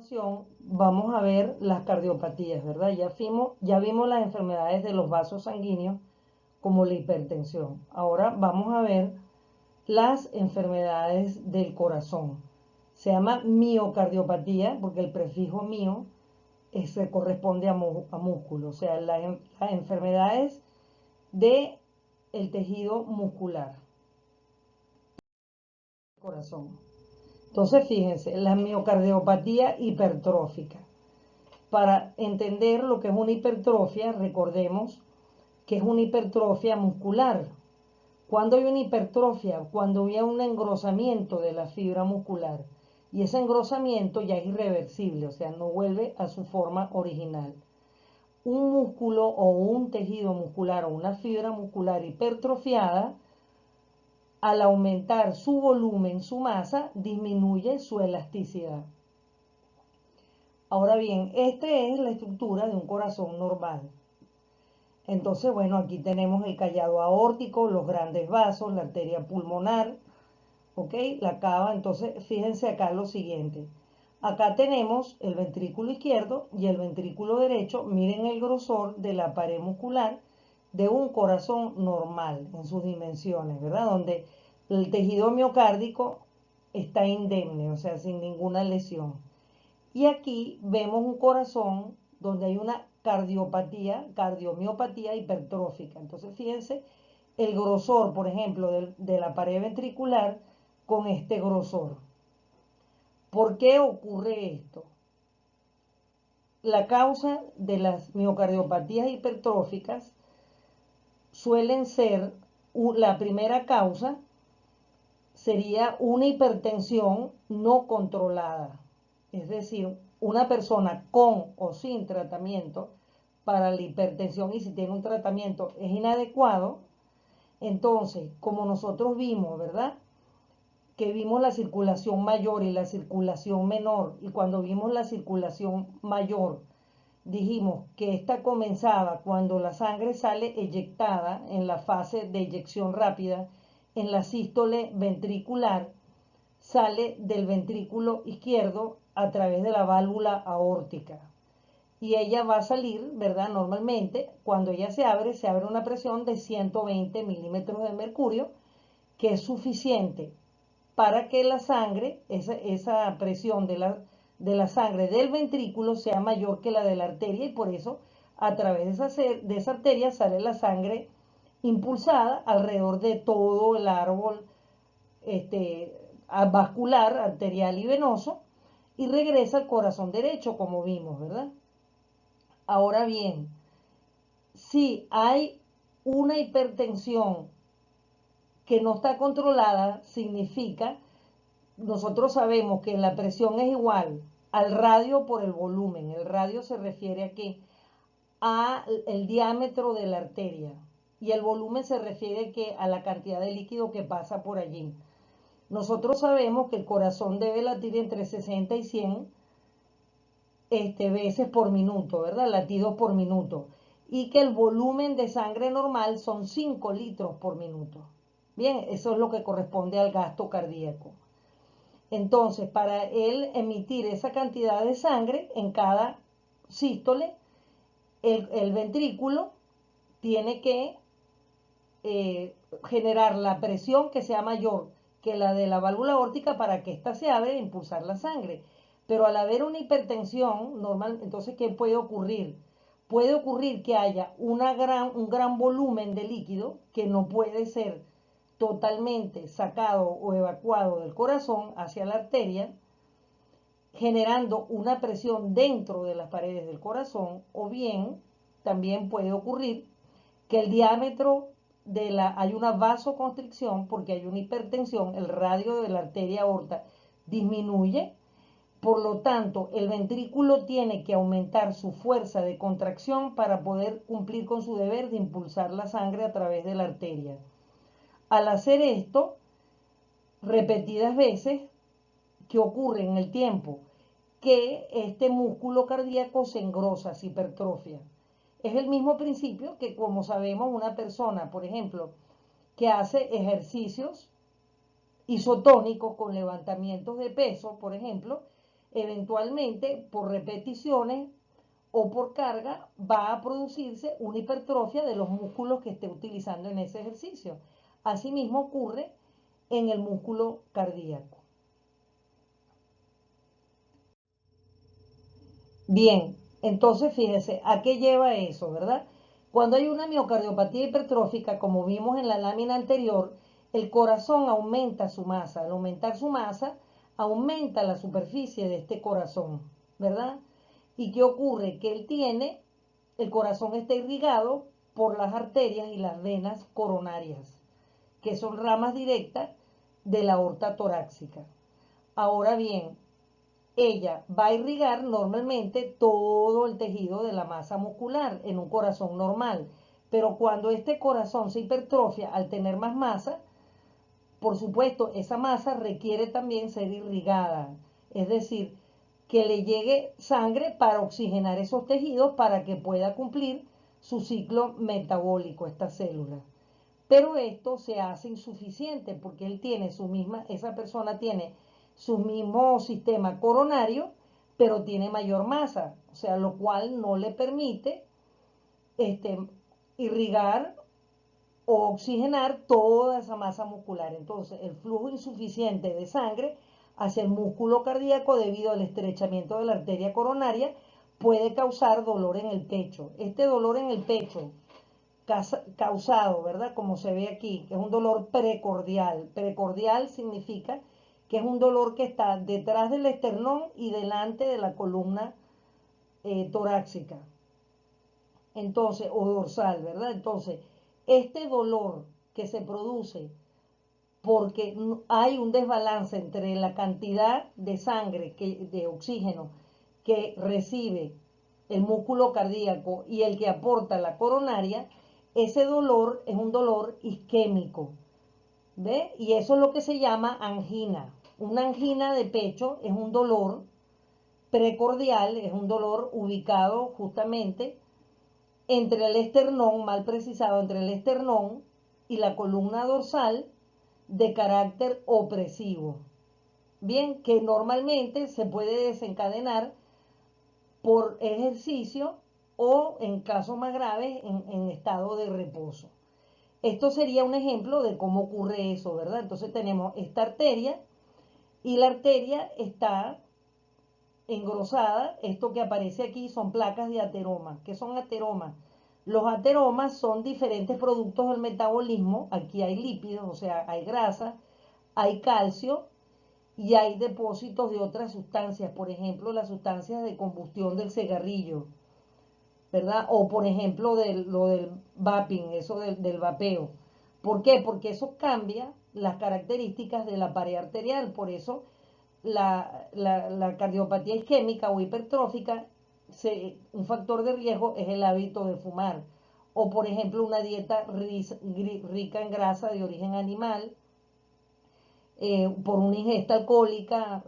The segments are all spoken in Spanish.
continuación vamos a ver las cardiopatías, ¿verdad? Ya vimos las enfermedades de los vasos sanguíneos como la hipertensión. Ahora vamos a ver las enfermedades del corazón. Se llama miocardiopatía porque el prefijo mio se corresponde a músculo, o sea, las enfermedades del tejido muscular, corazón. Entonces, fíjense, la miocardiopatía hipertrófica. Para entender lo que es una hipertrofia, recordemos que es una hipertrofia muscular. ¿Cuándo hay una hipertrofia? Cuando hay un engrosamiento de la fibra muscular. Y ese engrosamiento ya es irreversible, o sea, no vuelve a su forma original. Un músculo o un tejido muscular o una fibra muscular hipertrofiada, al aumentar su volumen, su masa, disminuye su elasticidad. Ahora bien, esta es la estructura de un corazón normal. Entonces, bueno, aquí tenemos el callado aórtico, los grandes vasos, la arteria pulmonar, ¿ok? La cava. Entonces, fíjense acá lo siguiente. Acá tenemos el ventrículo izquierdo y el ventrículo derecho. Miren el grosor de la pared muscular de un corazón normal en sus dimensiones, ¿verdad? Donde el tejido miocárdico está indemne, o sea, sin ninguna lesión. Y aquí vemos un corazón donde hay una cardiopatía, cardiomiopatía hipertrófica. Entonces, fíjense el grosor, por ejemplo, de la pared ventricular con este grosor. ¿Por qué ocurre esto? La causa de las miocardiopatías hipertróficas suelen ser, la primera causa sería una hipertensión no controlada. Es decir, una persona con o sin tratamiento para la hipertensión, y si tiene un tratamiento es inadecuado, entonces, como nosotros vimos, ¿verdad? Que vimos la circulación mayor y la circulación menor, y cuando vimos la circulación mayor, dijimos que esta comenzaba cuando la sangre sale eyectada en la fase de eyección rápida, en la sístole ventricular, sale del ventrículo izquierdo a través de la válvula aórtica. Y ella va a salir, ¿verdad? Normalmente, cuando ella se abre una presión de 120 milímetros de mercurio, que es suficiente para que la sangre, esa presión de la sangre del ventrículo sea mayor que la de la arteria, y por eso a través de esa arteria sale la sangre impulsada alrededor de todo el árbol vascular, arterial y venoso, y regresa al corazón derecho, como vimos, ¿verdad? Ahora bien, si hay una hipertensión que no está controlada, significa, nosotros sabemos que la presión es igual al radio por el volumen. El radio se refiere a qué? A el diámetro de la arteria, y el volumen se refiere que a la cantidad de líquido que pasa por allí. Nosotros sabemos que el corazón debe latir entre 60 y 100 veces por minuto, ¿verdad? Latidos por minuto. Y que el volumen de sangre normal son 5 litros por minuto. Bien, eso es lo que corresponde al gasto cardíaco. Entonces, para él emitir esa cantidad de sangre en cada sístole, el ventrículo tiene que generar la presión que sea mayor que la de la válvula aórtica para que ésta se abra e impulsar la sangre. Pero al haber una hipertensión normal, entonces, ¿qué puede ocurrir? Puede ocurrir que haya un gran volumen de líquido que no puede ser totalmente sacado o evacuado del corazón hacia la arteria, generando una presión dentro de las paredes del corazón, o bien también puede ocurrir que el diámetro hay una vasoconstricción porque hay una hipertensión, el radio de la arteria aorta disminuye, por lo tanto el ventrículo tiene que aumentar su fuerza de contracción para poder cumplir con su deber de impulsar la sangre a través de la arteria. Al hacer esto repetidas veces, ¿qué ocurre en el tiempo? Que este músculo cardíaco se engrosa, se hipertrofia. Es el mismo principio que, como sabemos, una persona, por ejemplo, que hace ejercicios isotónicos con levantamientos de peso, por ejemplo, eventualmente por repeticiones o por carga va a producirse una hipertrofia de los músculos que esté utilizando en ese ejercicio. Asimismo ocurre en el músculo cardíaco. Bien, entonces fíjense, ¿a qué lleva eso, verdad? Cuando hay una miocardiopatía hipertrófica, como vimos en la lámina anterior, el corazón aumenta su masa. Al aumentar su masa, aumenta la superficie de este corazón, ¿verdad? ¿Y qué ocurre? Que el corazón está irrigado por las arterias y las venas coronarias, que son ramas directas de la aorta torácica. Ahora bien, ella va a irrigar normalmente todo el tejido de la masa muscular en un corazón normal. Pero cuando este corazón se hipertrofia al tener más masa, por supuesto, esa masa requiere también ser irrigada. Es decir, que le llegue sangre para oxigenar esos tejidos para que pueda cumplir su ciclo metabólico, esta célula. Pero esto se hace insuficiente porque esa persona tiene su mismo sistema coronario, pero tiene mayor masa, o sea, lo cual no le permite este, irrigar o oxigenar toda esa masa muscular. Entonces, el flujo insuficiente de sangre hacia el músculo cardíaco debido al estrechamiento de la arteria coronaria puede causar dolor en el pecho. Este dolor en el pecho causado, ¿verdad? Como se ve aquí, que es un dolor precordial. Precordial significa que es un dolor que está detrás del esternón y delante de la columna torácica. Entonces, o dorsal, ¿verdad? Entonces, este dolor que se produce porque hay un desbalance entre la cantidad de sangre, de oxígeno que recibe el músculo cardíaco y el que aporta la coronaria, ese dolor es un dolor isquémico, ¿ve? Y eso es lo que se llama angina. Una angina de pecho es un dolor precordial, es un dolor ubicado justamente entre el esternón, mal precisado, entre el esternón y la columna dorsal de carácter opresivo. Bien, que normalmente se puede desencadenar por ejercicio o en casos más graves en estado de reposo. Esto sería un ejemplo de cómo ocurre eso, ¿verdad? Entonces tenemos esta arteria y la arteria está engrosada. Esto que aparece aquí son placas de ateroma. ¿Qué son ateromas? Los ateromas son diferentes productos del metabolismo. Aquí hay lípidos, o sea, hay grasa, hay calcio y hay depósitos de otras sustancias, por ejemplo, las sustancias de combustión del cigarrillo, ¿verdad? O por ejemplo, lo del vaping, eso del vapeo. ¿Por qué? Porque eso cambia las características de la pared arterial, por eso la cardiopatía isquémica o hipertrófica, un factor de riesgo es el hábito de fumar. O por ejemplo, una dieta rica en grasa de origen animal, por una ingesta alcohólica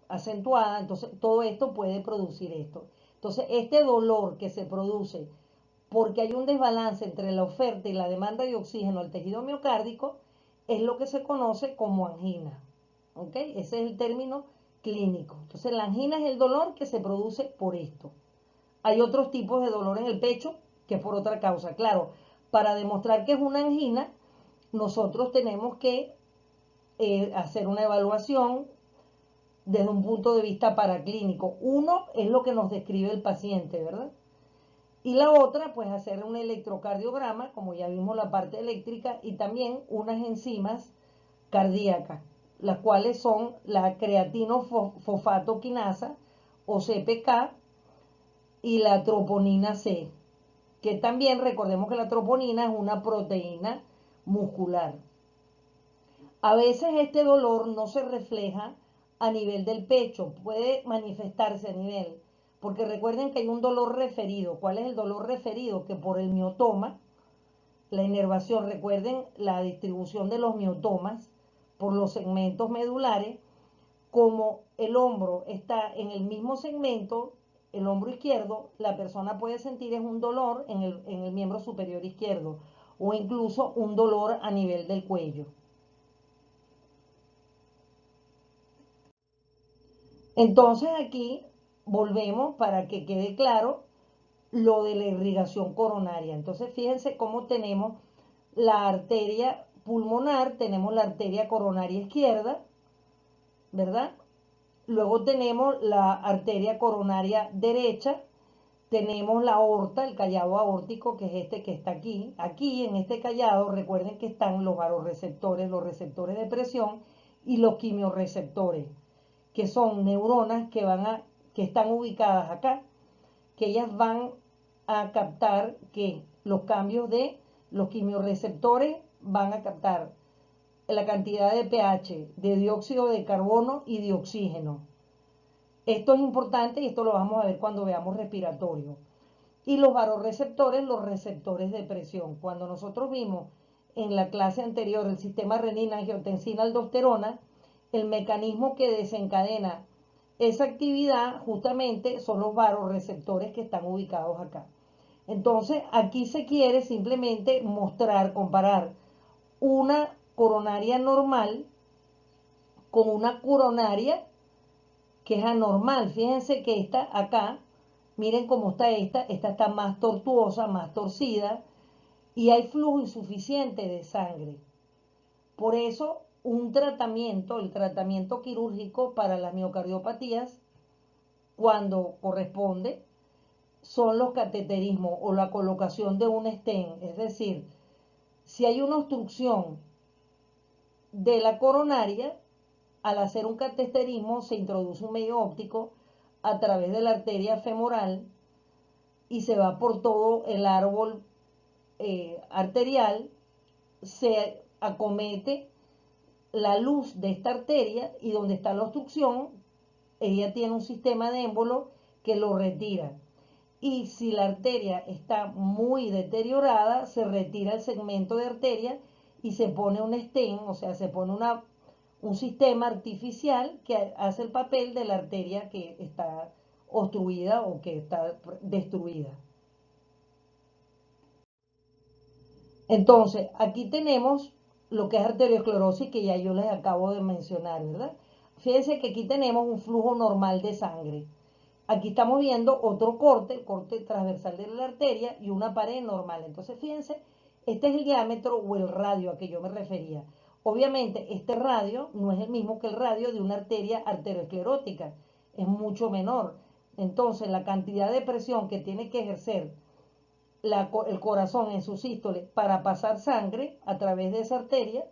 acentuada. Entonces, todo esto puede producir esto. Entonces, este dolor que se produce porque hay un desbalance entre la oferta y la demanda de oxígeno al tejido miocárdico es lo que se conoce como angina. ¿Ok? Ese es el término clínico. Entonces, la angina es el dolor que se produce por esto. Hay otros tipos de dolor en el pecho que es por otra causa. Claro, para demostrar que es una angina, nosotros tenemos que hacer una evaluación desde un punto de vista paraclínico. Uno es lo que nos describe el paciente, ¿verdad? Y la otra, pues hacer un electrocardiograma, como ya vimos la parte eléctrica, y también unas enzimas cardíacas, las cuales son la creatinofosfatoquinasa o CPK y la troponina C, que también recordemos que la troponina es una proteína muscular. A veces este dolor no se refleja a nivel del pecho, puede manifestarse a nivel, porque recuerden que hay un dolor referido. ¿Cuál es el dolor referido? Que por el miotoma, la inervación, recuerden la distribución de los miotomas por los segmentos medulares, como el hombro está en el mismo segmento, el hombro izquierdo, la persona puede sentir es un dolor en el miembro superior izquierdo o incluso un dolor a nivel del cuello. Entonces aquí volvemos para que quede claro lo de la irrigación coronaria. Entonces fíjense cómo tenemos la arteria pulmonar, tenemos la arteria coronaria izquierda, ¿verdad? Luego tenemos la arteria coronaria derecha, tenemos la aorta, el callado aórtico, que es este que está aquí. Aquí en este callado, recuerden que están los varoreceptores, los receptores de presión y los quimiorreceptores, que son neuronas que están ubicadas acá, que ellas van a captar que los cambios de los quimiorreceptores van a captar la cantidad de pH, de dióxido de carbono y de oxígeno. Esto es importante y esto lo vamos a ver cuando veamos respiratorio. Y los varoreceptores, los receptores de presión. Cuando nosotros vimos en la clase anterior el sistema renina, angiotensina, aldosterona, el mecanismo que desencadena esa actividad justamente son los varoreceptores que están ubicados acá. Entonces, aquí se quiere simplemente mostrar, comparar una coronaria normal con una coronaria que es anormal. Fíjense que esta acá, miren cómo está esta está más tortuosa, más torcida, y hay flujo insuficiente de sangre. Por eso, un tratamiento, el tratamiento quirúrgico para las miocardiopatías, cuando corresponde, son los cateterismos o la colocación de un stent. Es decir, si hay una obstrucción de la coronaria, al hacer un cateterismo se introduce un medio óptico a través de la arteria femoral y se va por todo el árbol arterial, se acomete la luz de esta arteria y donde está la obstrucción, ella tiene un sistema de émbolo que lo retira. Y si la arteria está muy deteriorada, se retira el segmento de arteria y se pone un stent, o sea, se pone un sistema artificial que hace el papel de la arteria que está obstruida o que está destruida. Entonces, aquí tenemos lo que es arteriosclerosis que ya yo les acabo de mencionar, ¿verdad? Fíjense que aquí tenemos un flujo normal de sangre. Aquí estamos viendo otro corte, el corte transversal de la arteria y una pared normal. Entonces, fíjense, este es el diámetro o el radio a que yo me refería. Obviamente, este radio no es el mismo que el radio de una arteria arteriosclerótica, es mucho menor. Entonces, la cantidad de presión que tiene que ejercer el corazón en su sístole para pasar sangre a través de esa arteria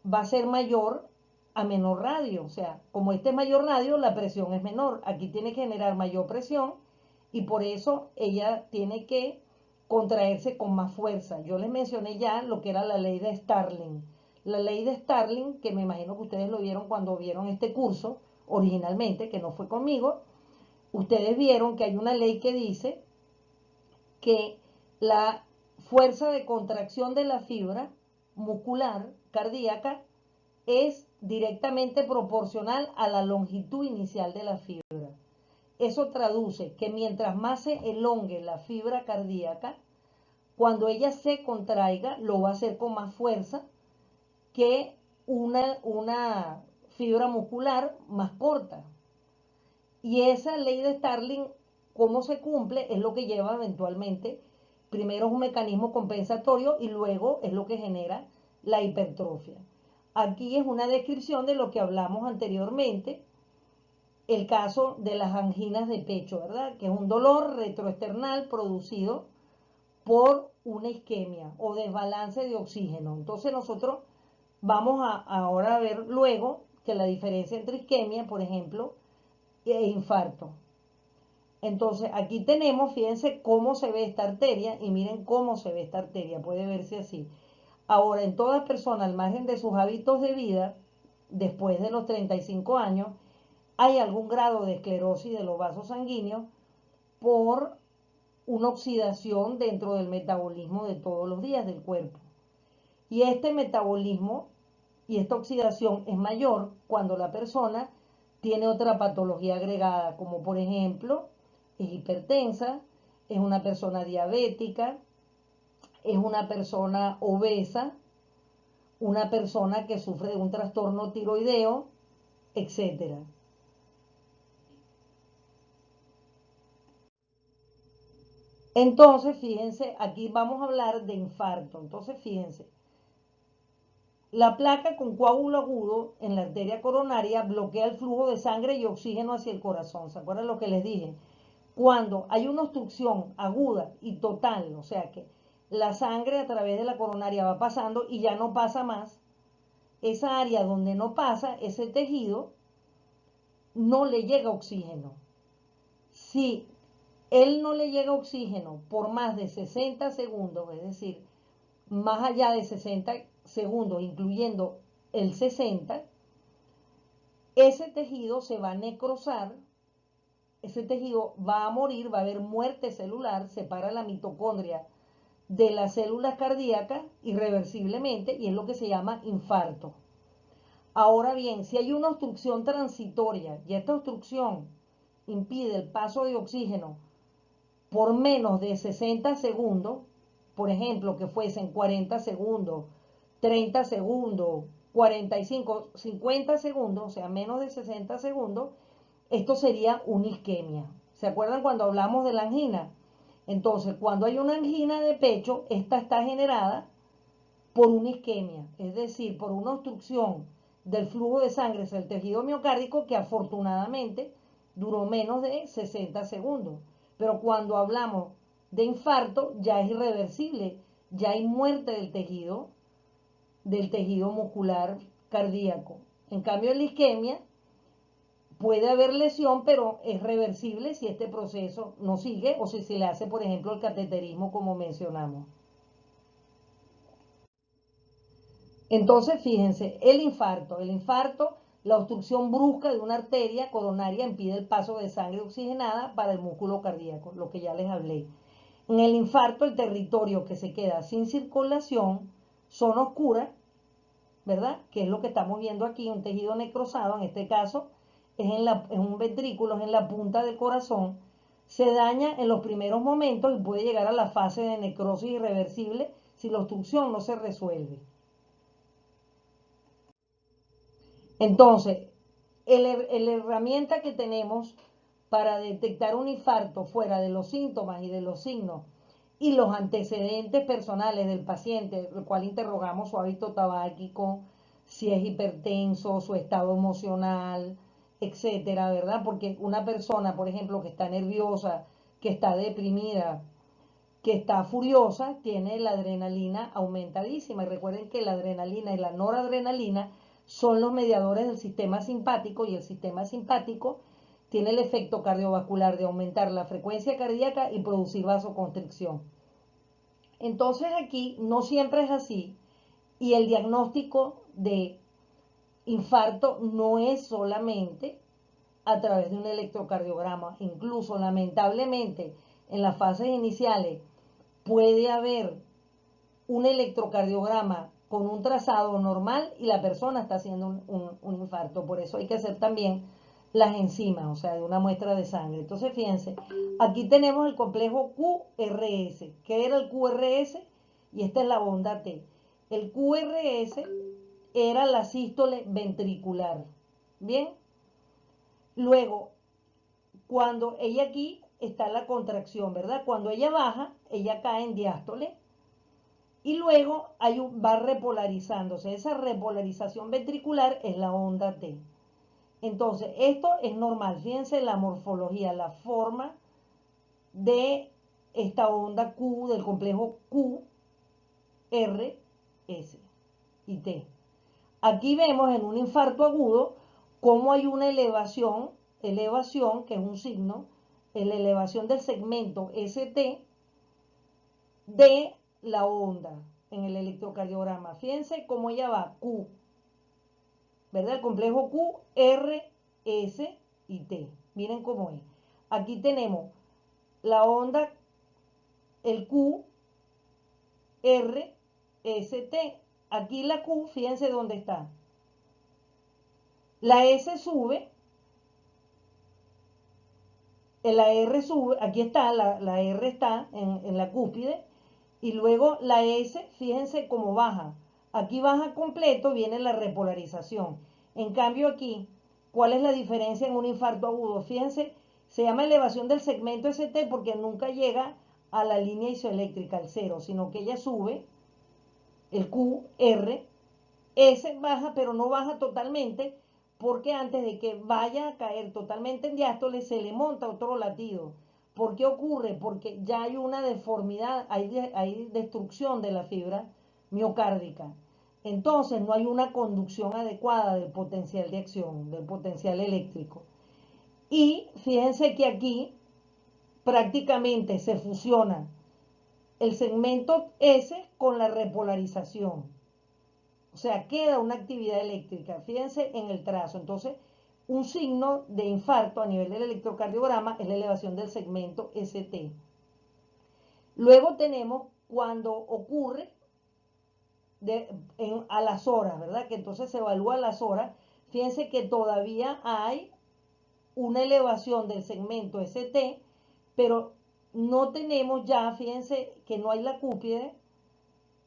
va a ser mayor a menor radio. O sea, como este es mayor radio, la presión es menor. Aquí tiene que generar mayor presión y por eso ella tiene que contraerse con más fuerza. Yo les mencioné ya lo que era la ley de Starling. La ley de Starling, que me imagino que ustedes lo vieron cuando vieron este curso originalmente, que no fue conmigo, ustedes vieron que hay una ley que dice que la fuerza de contracción de la fibra muscular cardíaca es directamente proporcional a la longitud inicial de la fibra. Eso traduce que mientras más se elongue la fibra cardíaca, cuando ella se contraiga, lo va a hacer con más fuerza que una fibra muscular más corta. Y esa ley de Starling, cómo se cumple, es lo que lleva eventualmente, primero es un mecanismo compensatorio y luego es lo que genera la hipertrofia. Aquí es una descripción de lo que hablamos anteriormente, el caso de las anginas de pecho, ¿verdad? Que es un dolor retroesternal producido por una isquemia o desbalance de oxígeno. Entonces nosotros vamos ahora a ver luego que la diferencia entre isquemia, por ejemplo, e infarto. Entonces aquí tenemos, fíjense cómo se ve esta arteria y miren cómo se ve esta arteria, puede verse así. Ahora, en toda persona, al margen de sus hábitos de vida, después de los 35 años, hay algún grado de esclerosis de los vasos sanguíneos por una oxidación dentro del metabolismo de todos los días del cuerpo. Y este metabolismo y esta oxidación es mayor cuando la persona tiene otra patología agregada, como por ejemplo es hipertensa, es una persona diabética, es una persona obesa, una persona que sufre de un trastorno tiroideo, etcétera. Entonces, fíjense, aquí vamos a hablar de infarto. Entonces, fíjense, la placa con coágulo agudo en la arteria coronaria bloquea el flujo de sangre y oxígeno hacia el corazón. ¿Se acuerdan lo que les dije? Cuando hay una obstrucción aguda y total, o sea que la sangre a través de la coronaria va pasando y ya no pasa más, esa área donde no pasa, ese tejido, no le llega oxígeno. Si él no le llega oxígeno por más de 60 segundos, es decir, más allá de 60 segundos, incluyendo el 60, ese tejido se va a necrosar, ese tejido va a morir, va a haber muerte celular, separa la mitocondria de las células cardíacas irreversiblemente y es lo que se llama infarto. Ahora bien, si hay una obstrucción transitoria y esta obstrucción impide el paso de oxígeno por menos de 60 segundos, por ejemplo, que fuesen 40 segundos, 30 segundos, 45, 50 segundos, o sea, menos de 60 segundos, esto sería una isquemia. ¿Se acuerdan cuando hablamos de la angina? Entonces, cuando hay una angina de pecho, esta está generada por una isquemia, es decir, por una obstrucción del flujo de sangre hacia el tejido miocárdico que afortunadamente duró menos de 60 segundos. Pero cuando hablamos de infarto ya es irreversible, ya hay muerte del tejido muscular cardíaco. En cambio, en la isquemia puede haber lesión, pero es reversible si este proceso no sigue o si se le hace, por ejemplo, el cateterismo como mencionamos. Entonces, fíjense, el infarto, la obstrucción brusca de una arteria coronaria impide el paso de sangre oxigenada para el músculo cardíaco, lo que ya les hablé. En el infarto, el territorio que se queda sin circulación, zona oscura, ¿verdad? Que es lo que estamos viendo aquí, un tejido necrosado, en este caso, es un ventrículo, es en la punta del corazón, se daña en los primeros momentos y puede llegar a la fase de necrosis irreversible si la obstrucción no se resuelve. Entonces, la herramienta que tenemos para detectar un infarto fuera de los síntomas y de los signos y los antecedentes personales del paciente, el cual interrogamos su hábito tabáquico, si es hipertenso, su estado emocional, etcétera, ¿verdad? Porque una persona, por ejemplo, que está nerviosa, que está deprimida, que está furiosa, tiene la adrenalina aumentadísima. Y recuerden que la adrenalina y la noradrenalina son los mediadores del sistema simpático y el sistema simpático tiene el efecto cardiovascular de aumentar la frecuencia cardíaca y producir vasoconstricción. Entonces aquí no siempre es así y el diagnóstico de infarto no es solamente a través de un electrocardiograma. Incluso lamentablemente en las fases iniciales puede haber un electrocardiograma con un trazado normal y la persona está haciendo un infarto. Por eso hay que hacer también las enzimas, o sea, de una muestra de sangre. Entonces, fíjense, aquí tenemos el complejo QRS. ¿Qué era el QRS? Y esta es la onda T. El QRS era la sístole ventricular. Bien. Luego, cuando ella aquí está la contracción, ¿verdad? Cuando ella baja, ella cae en diástole y luego va repolarizándose. Esa repolarización ventricular es la onda T. Entonces, esto es normal. Fíjense la morfología, la forma de esta onda Q, del complejo Q, R, S y T. Aquí vemos en un infarto agudo cómo hay una elevación, que es un signo, la elevación del segmento ST de la onda en el electrocardiograma. Fíjense cómo ella va, Q, ¿verdad? El complejo Q, R, S y T. Miren cómo es. Aquí tenemos la onda, el Q, R, S, T. Aquí la Q, fíjense dónde está. La S sube, la R sube, aquí está, la R está en la cúspide, y luego la S, fíjense cómo baja. Aquí baja completo, viene la repolarización. En cambio aquí, ¿cuál es la diferencia en un infarto agudo? Fíjense, se llama elevación del segmento ST porque nunca llega a la línea isoeléctrica, al cero, sino que ella sube, el Q, R, S baja, pero no baja totalmente, porque antes de que vaya a caer totalmente en diástole, se le monta otro latido. ¿Por qué ocurre? Porque ya hay una deformidad, hay destrucción de la fibra miocárdica. Entonces no hay una conducción adecuada del potencial de acción, del potencial eléctrico. Y fíjense que aquí prácticamente se fusiona el segmento S con la repolarización. O sea, queda una actividad eléctrica. Fíjense en el trazo. Entonces, un signo de infarto a nivel del electrocardiograma es la elevación del segmento ST. Luego tenemos cuando ocurre a las horas, ¿verdad? Que entonces se evalúa a las horas. Fíjense que todavía hay una elevación del segmento ST, pero no tenemos ya, fíjense que no hay la cúspide,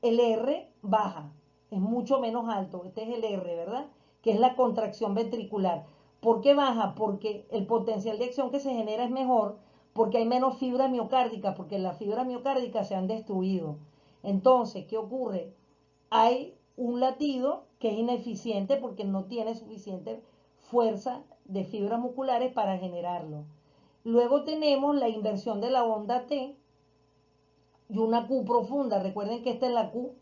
el R baja, es mucho menos alto, este es el R, ¿verdad? Que es la contracción ventricular. ¿Por qué baja? Porque el potencial de acción que se genera es mejor, porque hay menos fibra miocárdica, porque las fibras miocárdicas se han destruido. Entonces, ¿qué ocurre? Hay un latido que es ineficiente porque no tiene suficiente fuerza de fibras musculares para generarlo. Luego tenemos la inversión de la onda T y una Q profunda. Recuerden que esta es la Q.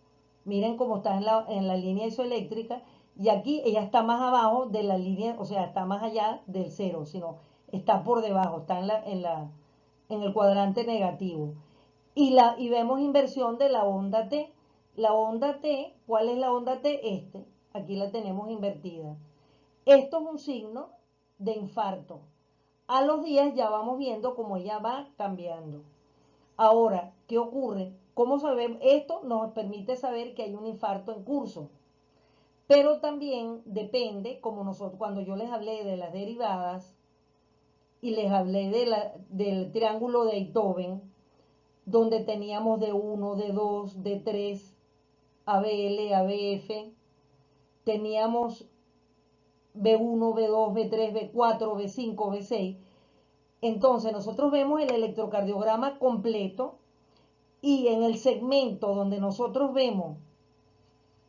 Miren cómo está en la línea isoeléctrica. Y aquí ella está más abajo de la línea, o sea, está más allá del cero, sino está por debajo, está en el cuadrante negativo. Y vemos inversión de la onda T. La onda T, ¿cuál es la onda T? Aquí la tenemos invertida. Esto es un signo de infarto. A los días ya vamos viendo cómo ella va cambiando. Ahora, ¿qué ocurre? ¿Cómo sabemos? Esto nos permite saber que hay un infarto en curso. Pero también depende, como nosotros, cuando yo les hablé de las derivadas y les hablé del triángulo de Einthoven, donde teníamos D1, D2, D3, ABL, ABF, teníamos B1, B2, B3, B4, B5, B6. Entonces nosotros vemos el electrocardiograma completo y en el segmento donde nosotros vemos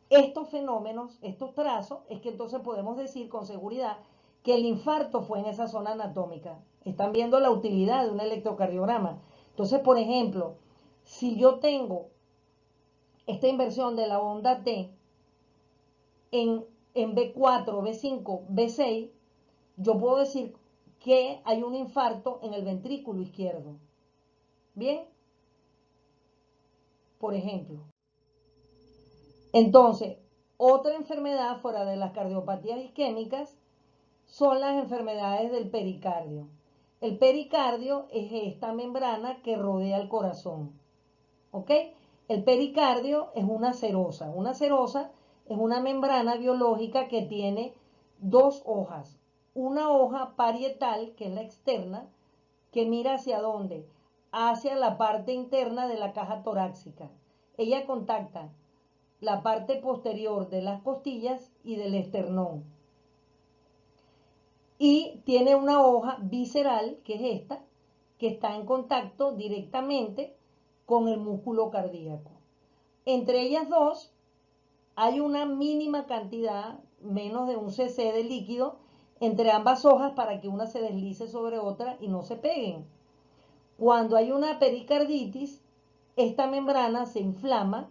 estos fenómenos, estos trazos, es que entonces podemos decir con seguridad que el infarto fue en esa zona anatómica. Están viendo la utilidad de un electrocardiograma. Entonces, por ejemplo, si yo tengo esta inversión de la onda T en B4, B5, B6, yo puedo decir que hay un infarto en el ventrículo izquierdo. Bien, por ejemplo. Entonces, otra enfermedad fuera de las cardiopatías isquémicas son las enfermedades del pericardio. El pericardio es esta membrana que rodea el corazón. ¿Ok? El pericardio es una serosa. Una serosa es una membrana biológica que tiene dos hojas. Una hoja parietal, que es la externa, que mira hacia dónde, hacia la parte interna de la caja torácica. Ella contacta la parte posterior de las costillas y del esternón. Y tiene una hoja visceral, que es esta, que está en contacto directamente con el músculo cardíaco. Entre ellas dos hay una mínima cantidad, menos de un cc de líquido, entre ambas hojas para que una se deslice sobre otra y no se peguen. Cuando hay una pericarditis, esta membrana se inflama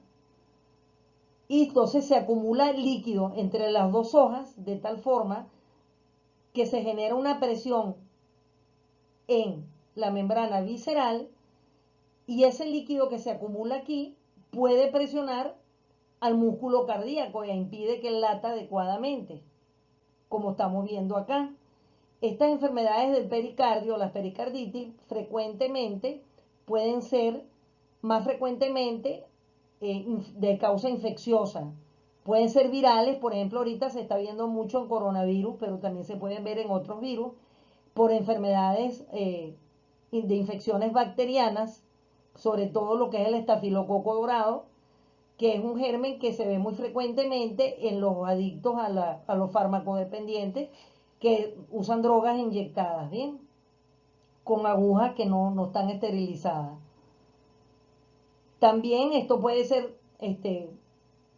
y entonces se acumula líquido entre las dos hojas de tal forma que se genera una presión en la membrana visceral y ese líquido que se acumula aquí puede presionar al músculo cardíaco e impide que lata adecuadamente, como estamos viendo acá. Estas enfermedades del pericardio, las pericarditis, frecuentemente pueden ser más frecuentemente de causa infecciosa. Pueden ser virales, por ejemplo, ahorita se está viendo mucho en coronavirus, pero también se pueden ver en otros virus, por enfermedades de infecciones bacterianas, sobre todo lo que es el estafilococo dorado, que es un germen que se ve muy frecuentemente en los adictos a los farmacodependientes que usan drogas inyectadas, ¿bien? Con agujas que no están esterilizadas. También esto puede ser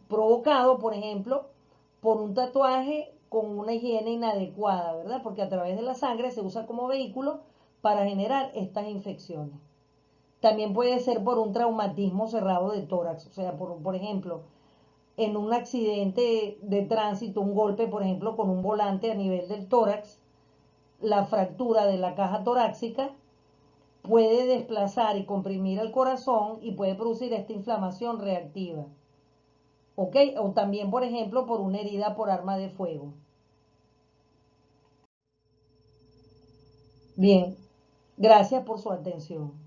provocado, por ejemplo, por un tatuaje con una higiene inadecuada, ¿verdad? Porque a través de la sangre se usa como vehículo para generar estas infecciones. También puede ser por un traumatismo cerrado de tórax, o sea, por ejemplo, en un accidente de tránsito, un golpe, por ejemplo, con un volante a nivel del tórax, la fractura de la caja torácica puede desplazar y comprimir el corazón y puede producir esta inflamación reactiva. ¿Ok? O también, por ejemplo, por una herida por arma de fuego. Bien, gracias por su atención.